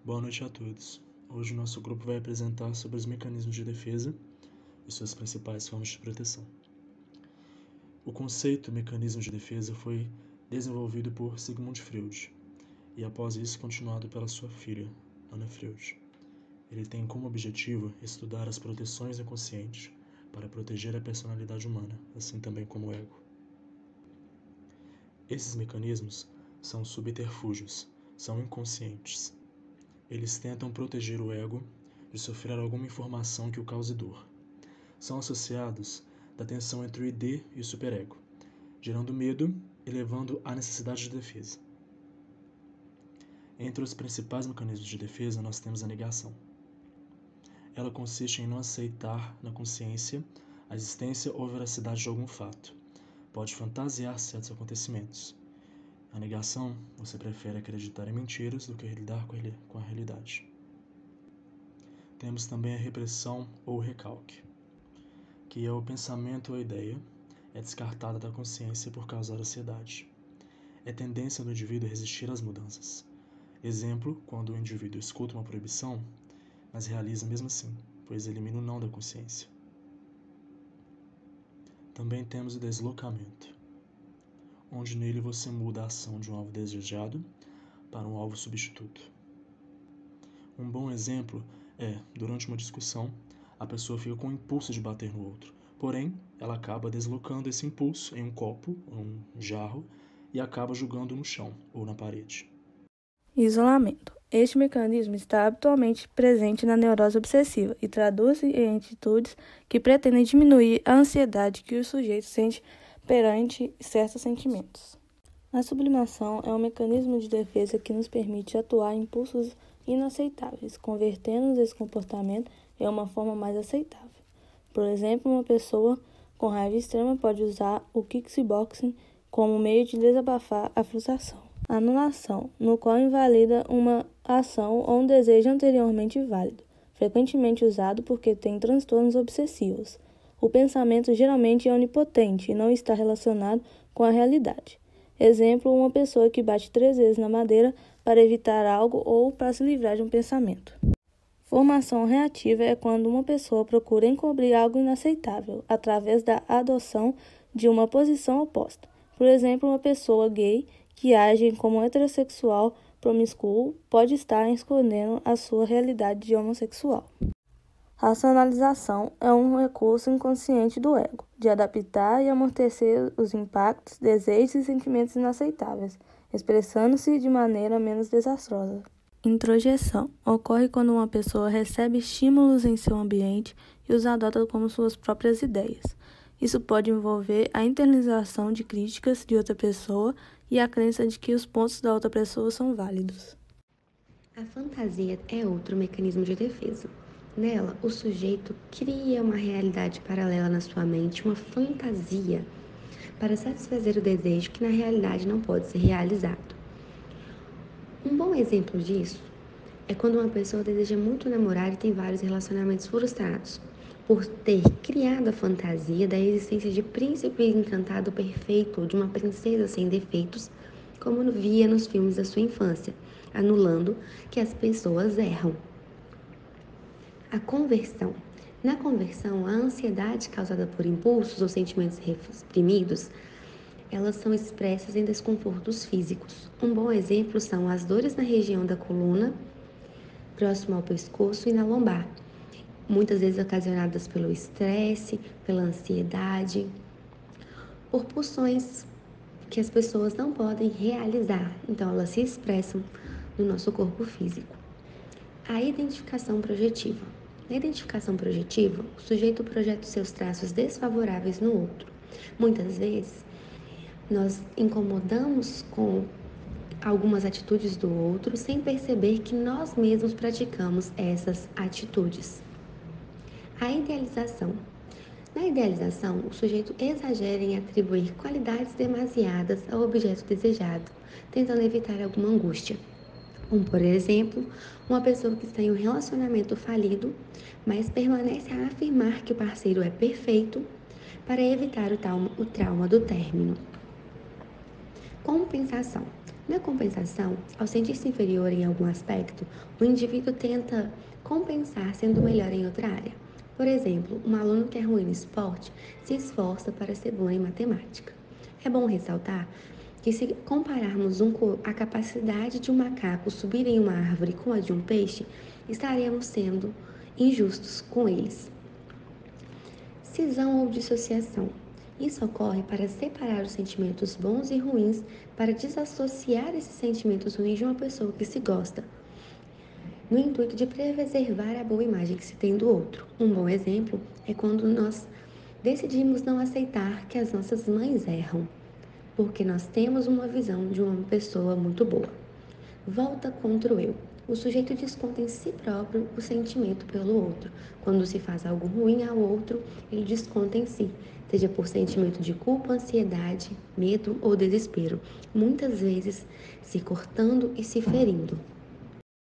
Boa noite a todos. Hoje o nosso grupo vai apresentar sobre os mecanismos de defesa e suas principais formas de proteção. O conceito mecanismo de defesa foi desenvolvido por Sigmund Freud e após isso continuado pela sua filha, Anna Freud. Ele tem como objetivo estudar as proteções inconscientes para proteger a personalidade humana, assim também como o ego. Esses mecanismos são subterfúgios, são inconscientes. Eles tentam proteger o ego de sofrer alguma informação que o cause dor. São associados da tensão entre o id e o superego, gerando medo e levando à necessidade de defesa. Entre os principais mecanismos de defesa, nós temos a negação. Ela consiste em não aceitar na consciência a existência ou veracidade de algum fato. Pode fantasiar certos acontecimentos. A negação, você prefere acreditar em mentiras do que lidar com a realidade. Temos também a repressão ou recalque, que é o pensamento ou a ideia é descartada da consciência por causar ansiedade. É tendência do indivíduo a resistir às mudanças. Exemplo, quando o indivíduo escuta uma proibição, mas realiza mesmo assim, pois elimina o não da consciência. Também temos o deslocamento, onde nele você muda a ação de um alvo desejado para um alvo substituto. Um bom exemplo é, durante uma discussão, a pessoa fica com o impulso de bater no outro, porém, ela acaba deslocando esse impulso em um copo, um jarro, e acaba jogando no chão ou na parede. Isolamento. Este mecanismo está habitualmente presente na neurose obsessiva e traduz-se em atitudes que pretendem diminuir a ansiedade que o sujeito sente perante certos sentimentos. A sublimação é um mecanismo de defesa que nos permite atuar em impulsos inaceitáveis, convertendo esse comportamento em uma forma mais aceitável. Por exemplo, uma pessoa com raiva extrema pode usar o kickboxing como meio de desabafar a frustração. Anulação, no qual invalida uma ação ou um desejo anteriormente válido, frequentemente usado porque tem transtornos obsessivos. O pensamento geralmente é onipotente e não está relacionado com a realidade. Exemplo, uma pessoa que bate 3 vezes na madeira para evitar algo ou para se livrar de um pensamento. Formação reativa é quando uma pessoa procura encobrir algo inaceitável através da adoção de uma posição oposta. Por exemplo, uma pessoa gay que age como heterossexual promíscuo pode estar escondendo a sua realidade de homossexual. Racionalização é um recurso inconsciente do ego, de adaptar e amortecer os impactos, desejos e sentimentos inaceitáveis, expressando-se de maneira menos desastrosa. Introjeção ocorre quando uma pessoa recebe estímulos em seu ambiente e os adota como suas próprias ideias. Isso pode envolver a internalização de críticas de outra pessoa e a crença de que os pontos da outra pessoa são válidos. A fantasia é outro mecanismo de defesa. Nela, o sujeito cria uma realidade paralela na sua mente, uma fantasia, para satisfazer o desejo que na realidade não pode ser realizado. Um bom exemplo disso é quando uma pessoa deseja muito namorar e tem vários relacionamentos frustrados, por ter criado a fantasia da existência de príncipe encantado perfeito ou de uma princesa sem defeitos, como via nos filmes da sua infância, anulando que as pessoas erram. A conversão. Na conversão, a ansiedade causada por impulsos ou sentimentos reprimidos, elas são expressas em desconfortos físicos. Um bom exemplo são as dores na região da coluna, próximo ao pescoço e na lombar, muitas vezes ocasionadas pelo estresse, pela ansiedade, por pulsões que as pessoas não podem realizar, então elas se expressam no nosso corpo físico. A identificação projetiva. Na identificação projetiva, o sujeito projeta os seus traços desfavoráveis no outro. Muitas vezes, nós incomodamos com algumas atitudes do outro sem perceber que nós mesmos praticamos essas atitudes. A idealização. Na idealização, o sujeito exagera em atribuir qualidades demasiadas ao objeto desejado, tentando evitar alguma angústia. Como, por exemplo, uma pessoa que está em um relacionamento falido, mas permanece a afirmar que o parceiro é perfeito para evitar o trauma do término. Compensação. Na compensação, ao sentir-se inferior em algum aspecto, o indivíduo tenta compensar sendo melhor em outra área. Por exemplo, um aluno que é ruim no esporte se esforça para ser bom em matemática. É bom ressaltar que, se compararmos a capacidade de um macaco subir em uma árvore com a de um peixe, estaremos sendo injustos com eles. Cisão ou dissociação. Isso ocorre para separar os sentimentos bons e ruins, para desassociar esses sentimentos ruins de uma pessoa que se gosta, no intuito de preservar a boa imagem que se tem do outro. Um bom exemplo é quando nós decidimos não aceitar que as nossas mães erram, porque nós temos uma visão de uma pessoa muito boa. Volta contra o eu. O sujeito desconta em si próprio o sentimento pelo outro. Quando se faz algo ruim ao outro, ele desconta em si, seja por sentimento de culpa, ansiedade, medo ou desespero, muitas vezes se cortando e se ferindo.